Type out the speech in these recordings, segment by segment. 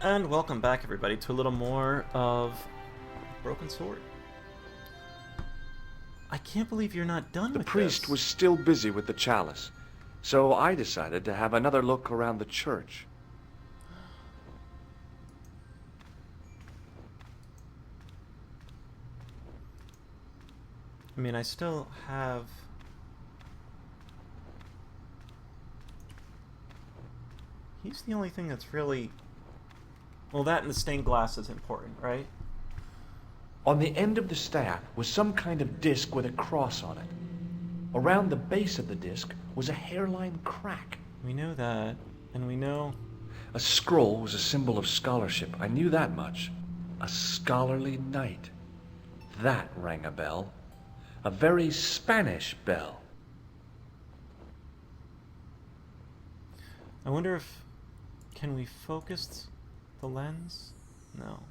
And welcome back, everybody, to a little more of Broken Sword. I can't believe you're not done The with priest this. was still busy with the chalice, so I decided to have another look around the church. I mean, I still have... He's the only thing that's really... Well, that and the stained glass is important, right? On the end of the staff was some kind of disc with a cross on it. Around the base of the disc was a hairline crack. We know that, and we know... A scroll was a symbol of scholarship. I knew that much. A scholarly knight. That rang a bell. A very Spanish bell. I wonder if... Can we focus the lens? No.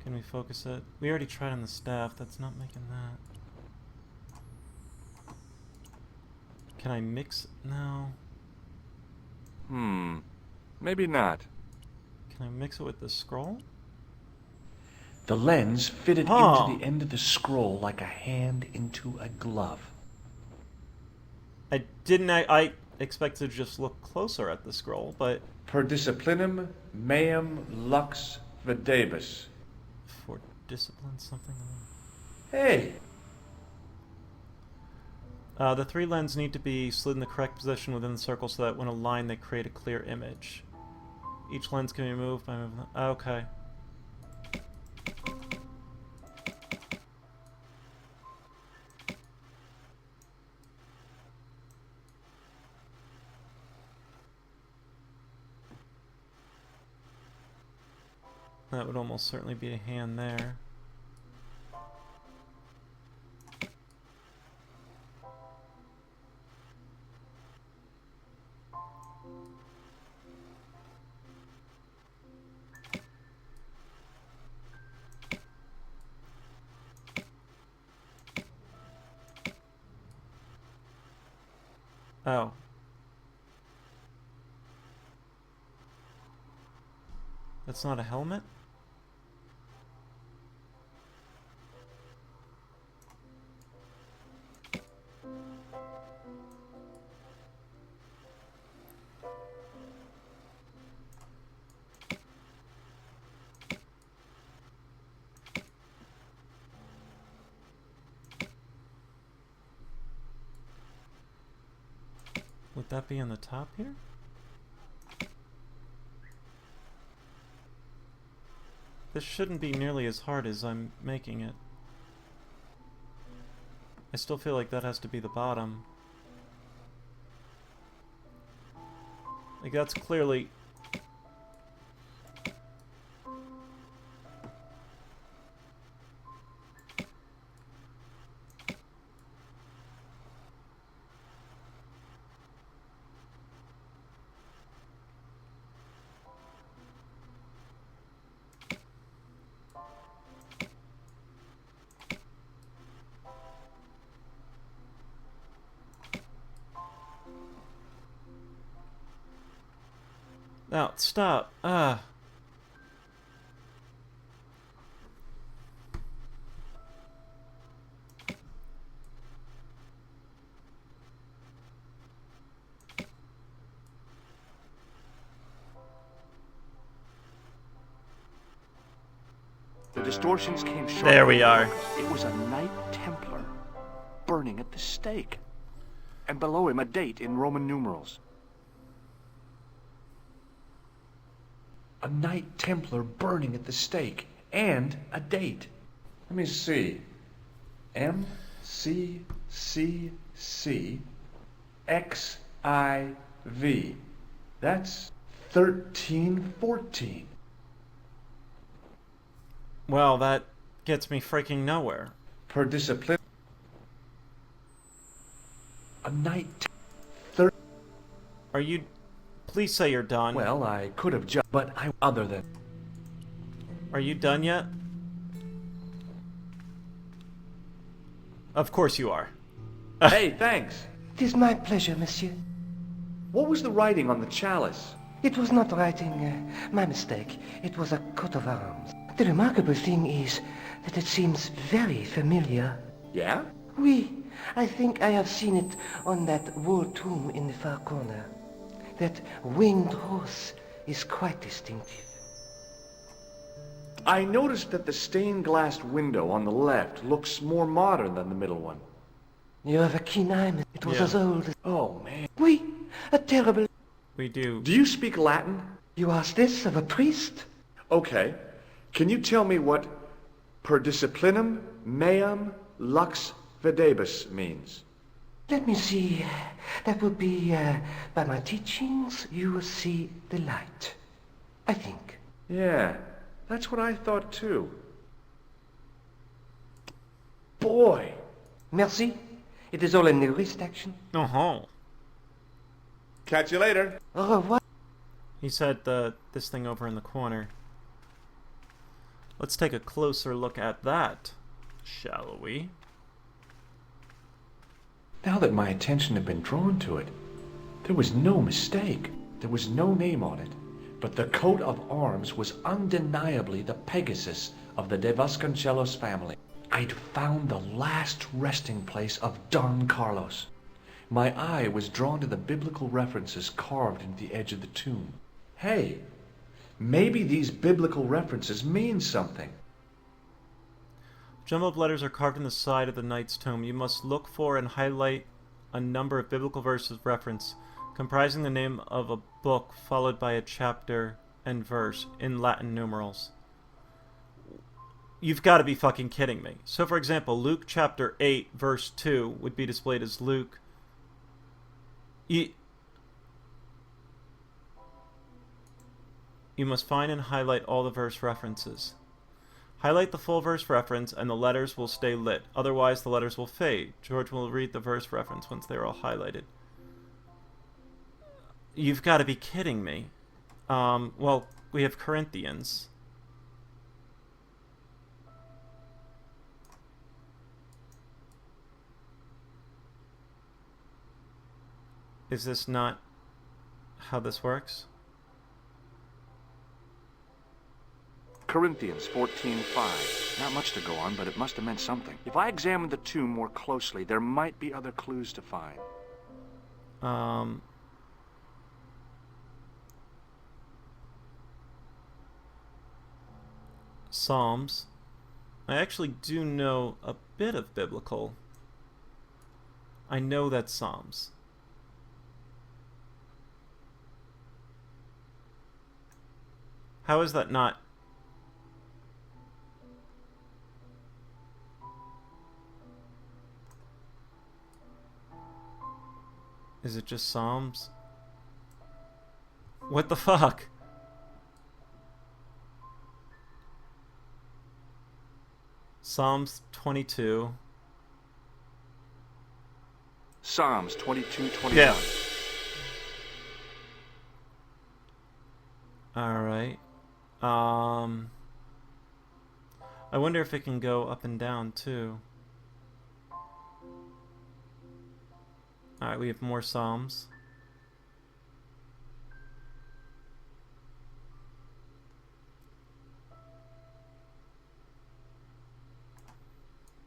Can we focus it? We already tried on the staff. That's not making that. Can I mix? No. Maybe not. Can I mix it with the scroll? The lens fitted Huh. into the end of the scroll like a hand into a glove. I expected to just look closer at the scroll, but... Per disciplinum meum lux videbus. For discipline, something... Hey! The three lenses need to be slid in the correct position within the circle so that when aligned they create a clear image. Each lens can be moved by moving... Okay. That would almost certainly be a hand there. Oh. That's not a helmet? Would that be on the top here? This shouldn't be nearly as hard as I'm making it. I still feel like that has to be the bottom. Like, that's clearly... No, stop. The distortions came sharp. There we are. It was a Knight Templar burning at the stake. And below him a date in Roman numerals. A Knight Templar burning at the stake. And a date. Let me see. MCCC XIV. That's 1314. Well, that gets me freaking nowhere. Per discipline. A Knight. Are you... Please say you're done. Well, I could have just, but I other than. Are you done yet? Of course you are. Hey, thanks. It is my pleasure, monsieur. What was the writing on the chalice? It was not writing, my mistake. It was a coat of arms. The remarkable thing is that it seems very familiar. Yeah? Oui, I think I have seen it on that wall tomb in the far corner. That winged horse is quite distinctive. I noticed that the stained glass window on the left looks more modern than the middle one. You have a keen eye, miss. It was Yeah. as old as... Oh, man. Oui, a terrible... We do. Do you speak Latin? You ask this of a priest? Okay. Can you tell me what per disciplinum meam lux videbus means? Let me see. That would be, by my teachings, you will see the light. I think. Yeah, that's what I thought too. Boy! Merci. It is all in the wrist action. Uh-huh. Catch you later. Au revoir. He said this thing over in the corner. Let's take a closer look at that, shall we? Now that my attention had been drawn to it, there was no mistake. There was no name on it, but the coat of arms was undeniably the Pegasus of the De Vasconcelos family. I'd found the last resting place of Don Carlos. My eye was drawn to the biblical references carved into the edge of the tomb. Hey, maybe these biblical references mean something. Jumbled letters are carved in the side of the knight's tomb. You must look for and highlight a number of biblical verses reference, comprising the name of a book followed by a chapter and verse in Latin numerals. You've got to be fucking kidding me. So, for example, Luke chapter 8, verse 2 would be displayed as Luke. You must find and highlight all the verse references. Highlight the full verse reference and the letters will stay lit. Otherwise, the letters will fade. George will read the verse reference once they're all highlighted. You've got to be kidding me. Well, we have Corinthians. Is this not how this works? Corinthians 14:5. Not much to go on, but it must have meant something. If I examined the tomb more closely, there might be other clues to find. Psalms. I actually do know a bit of biblical. I know that Psalms. How is that not? Is it just Psalms? What the fuck? Psalms 22. Psalms 22:21. Yeah. Alright. I wonder if it can go up and down too. Alright, we have more Psalms.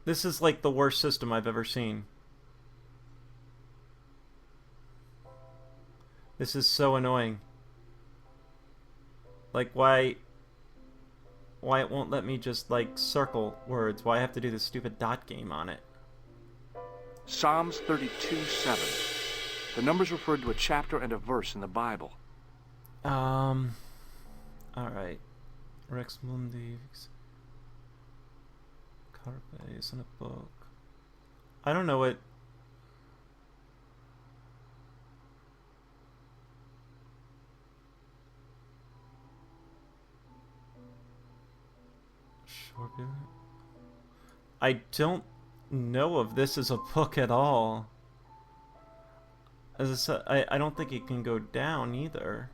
This is like the worst system I've ever seen. This is so annoying. Like, why it won't let me just, like, circle words? Why I have to do this stupid dot game on it? Psalms 32:7. The numbers referred to a chapter and a verse in the Bible. Alright. Rex Mundi. Carpe is in a book. I don't know what... I don't know if this is a book at all. As I said, I don't think it can go down either.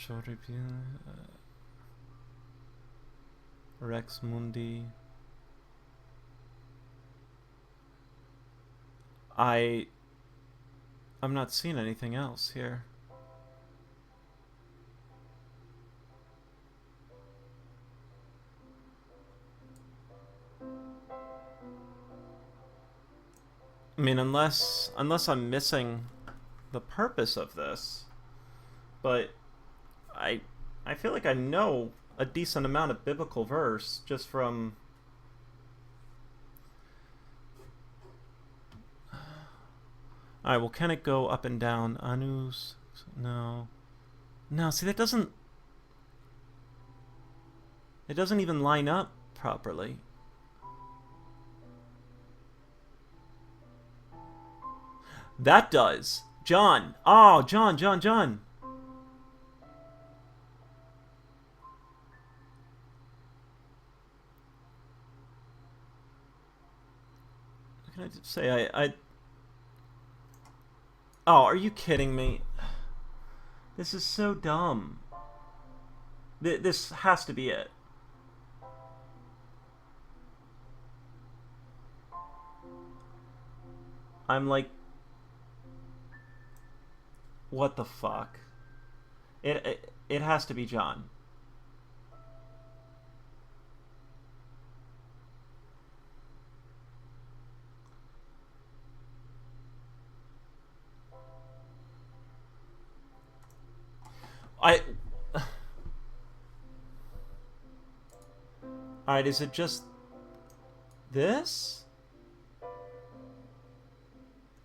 Short review. Rex Mundi. I'm not seeing anything else here. I mean, unless I'm missing the purpose of this, but I feel like I know a decent amount of biblical verse just from. Alright, well, can it go up and down? Anus? No. No, see, that doesn't. It doesn't even line up properly. That does. John. Oh, John. What can I say? Oh, are you kidding me? This is so dumb. This has to be it. I'm like, what the fuck? It has to be John. Alright, is it just this?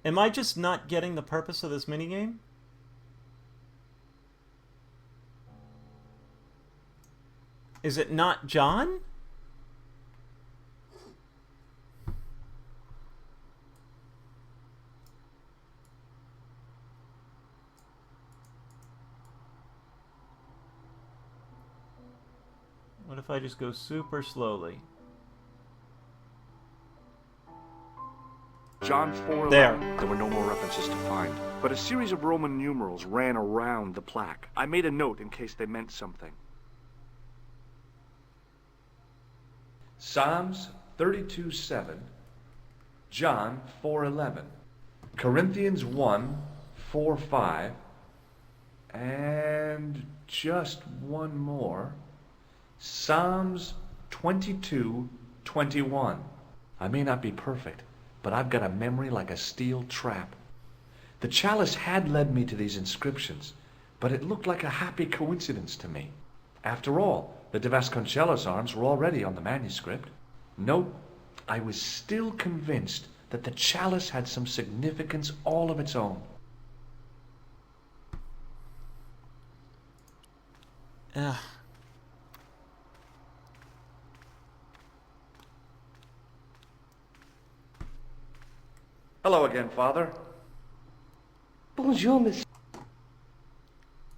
Am I just not getting the purpose of this minigame? Is it not John? What if I just go super slowly? John 4:11. There were no more references to find, but a series of Roman numerals ran around the plaque. I made a note in case they meant something. Psalms 32:7, John 4:11, Corinthians 1:4-5, and just one more, Psalms 22:21. I may not be perfect, but I've got a memory like a steel trap. The chalice had led me to these inscriptions, but it looked like a happy coincidence to me. After all, the De Vasconcelos arms were already on the manuscript. Nope, I was still convinced that the chalice had some significance all of its own. Ugh. Hello again, Father. Bonjour, monsieur.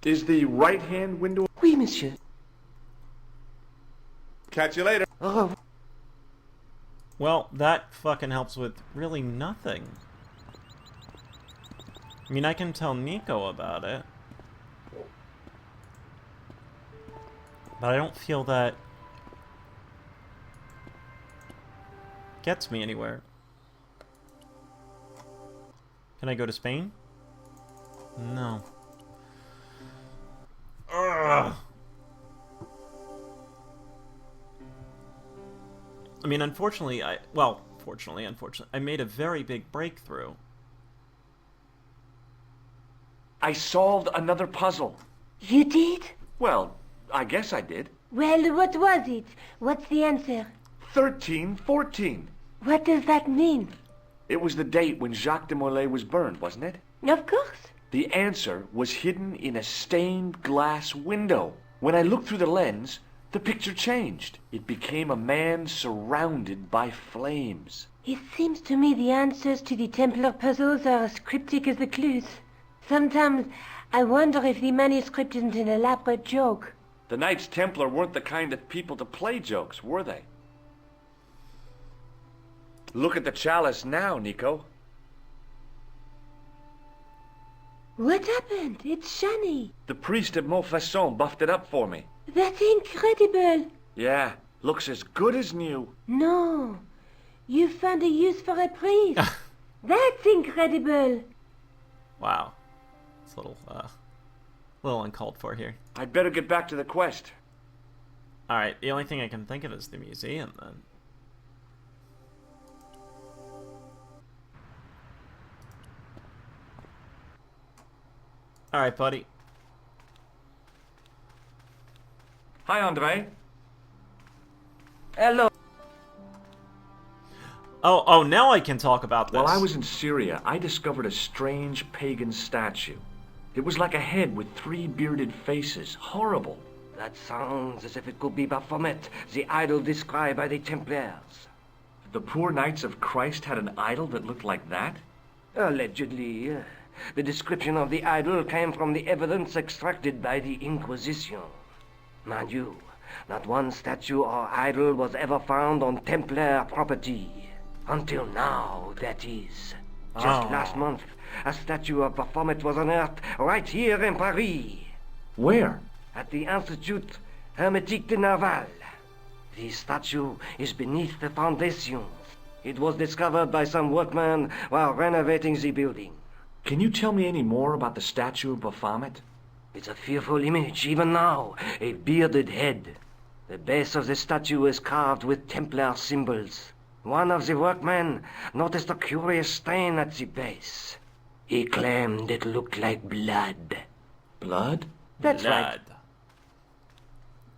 Is the right-hand window... Oui, monsieur. Catch you later. Au revoir. Well, that fucking helps with really nothing. I mean, I can tell Nico about it. But I don't feel that gets me anywhere. Can I go to Spain? No. Ugh. I mean, unfortunately, unfortunately, I made a very big breakthrough. I solved another puzzle. You did? Well, I guess I did. Well, what was it? What's the answer? 1314. What does that mean? It was the date when Jacques de Molay was burned, wasn't it? Of course. The answer was hidden in a stained glass window. When I looked through the lens, the picture changed. It became a man surrounded by flames. It seems to me the answers to the Templar puzzles are as cryptic as the clues. Sometimes I wonder if the manuscript isn't an elaborate joke. The Knights Templar weren't the kind of people to play jokes, were they? Look at the chalice now, Nico. What happened? It's shiny. The priest at Montfaucon buffed it up for me. That's incredible. Yeah, looks as good as new. No, you found a use for a priest. That's incredible. Wow. It's a little uncalled for here. I'd better get back to the quest. Alright, the only thing I can think of is the museum, then. Alright, buddy. Hi, Andre. Hello. Oh, now I can talk about this. While I was in Syria, I discovered a strange pagan statue. It was like a head with 3 bearded faces. Horrible. That sounds as if it could be Baphomet, the idol described by the Templars. The poor Knights of Christ had an idol that looked like that? Allegedly. The description of the idol came from the evidence extracted by the Inquisition. Mind you, not one statue or idol was ever found on Templar property. Until now, that is. Just last month, a statue of Baphomet was unearthed right here in Paris. Where? At the Institut Hermétique de Nerval. The statue is beneath the foundations. It was discovered by some workmen while renovating the building. Can you tell me any more about the statue of Baphomet? It's a fearful image, even now. A bearded head. The base of the statue is carved with Templar symbols. One of the workmen noticed a curious stain at the base. He claimed it looked like blood. Blood? That's right.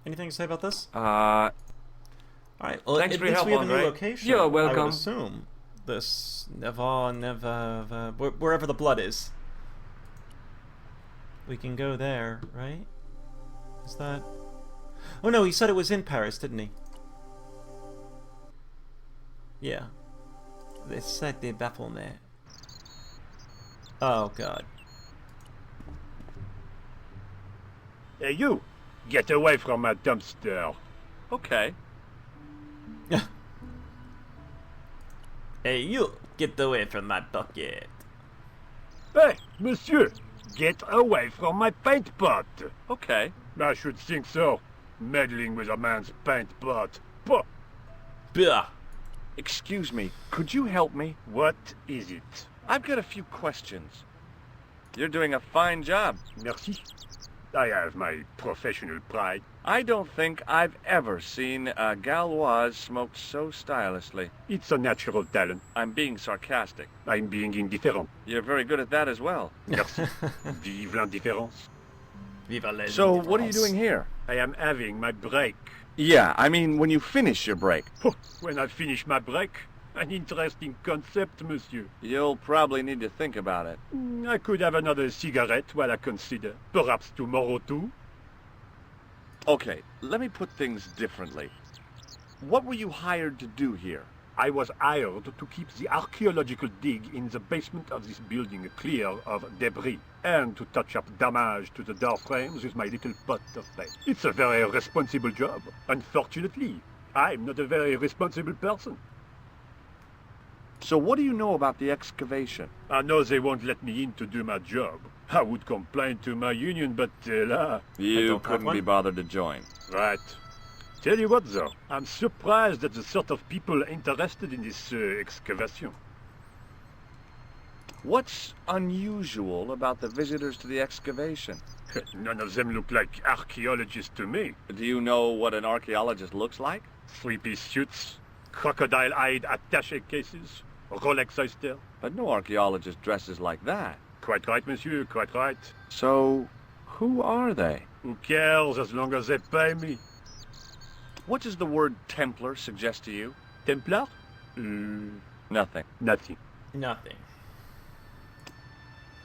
Anything to say about this? Thanks Alright, well, for your help, we have a new Andre. location. You're I welcome. would assume this wherever the blood is. We can go there, right? Is that... Oh no, he said it was in Paris, didn't he? Yeah. They said they Baphomet. Oh god. Hey, you! Get away from my dumpster. Okay. Hey, you! Get away from my bucket. Hey, monsieur! Get away from my paint pot! Okay. I should think so. Meddling with a man's paint pot. Pah! Bah! Excuse me, could you help me? What is it? I've got a few questions. You're doing a fine job. Merci. I have my professional pride. I don't think I've ever seen a Gauloise smoked so stylishly. It's a natural talent. I'm being sarcastic. I'm being indifferent. You're very good at that as well. Merci. Vive l'indifférence. Viva la So, what are you différence. doing here? I am having my break. Yeah, I mean when you finish your break. When I finish my break, an interesting concept, monsieur. You'll probably need to think about it. I could have another cigarette while I consider. Perhaps tomorrow too. Okay, let me put things differently. What were you hired to do here? I was hired to keep the archaeological dig in the basement of this building clear of debris, and to touch up damage to the door frames with my little pot of paint. It's a very responsible job. Unfortunately, I'm not a very responsible person. So what do you know about the excavation? I know they won't let me in to do my job. I would complain to my union, but You don't have couldn't one? be bothered to join. right. Tell you what, though, I'm surprised at the sort of people interested in this excavation. What's unusual about the visitors to the excavation? None of them look like archaeologists to me. Do you know what an archaeologist looks like? Three-piece suits, crocodile-eyed attaché cases, Rolex oyster. But no archaeologist dresses like that. Quite right, monsieur, quite right. So, who are they? Who cares as long as they pay me? What does the word Templar suggest to you? Templar? Nothing. Nothing. Nothing.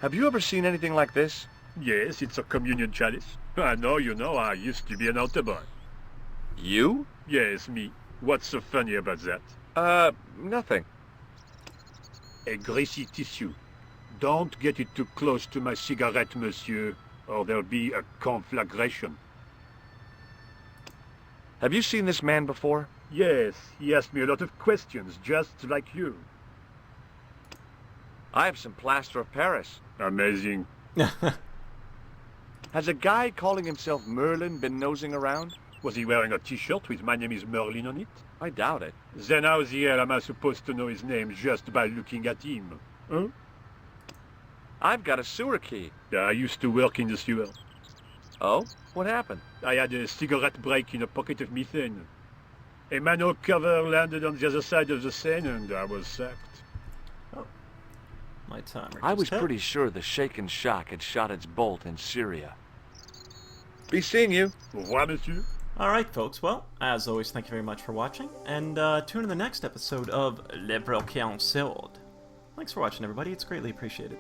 Have you ever seen anything like this? Yes, it's a communion chalice. I know, you know, I used to be an altar boy. You? Yes, me. What's so funny about that? Nothing. A greasy tissue. Don't get it too close to my cigarette, monsieur, or there'll be a conflagration. Have you seen this man before? Yes, he asked me a lot of questions, just like you. I have some plaster of Paris. Amazing. Has a guy calling himself Merlin been nosing around? Was he wearing a t-shirt with "My name is Merlin" on it? I doubt it. Then how the hell am I supposed to know his name just by looking at him? Huh? I've got a sewer key. I used to work in the sewer. Oh? What happened? I had a cigarette break in a pocket of methane. A manhole cover landed on the other side of the Seine and I was sacked. My timer I just was hit. pretty sure the Shaken Shock had shot its bolt in Syria. Be seeing you. Au revoir, monsieur. Alright, folks, well, as always, thank you very much for watching, and tune in the next episode of Le Broken Sword. Thanks for watching, everybody. It's greatly appreciated.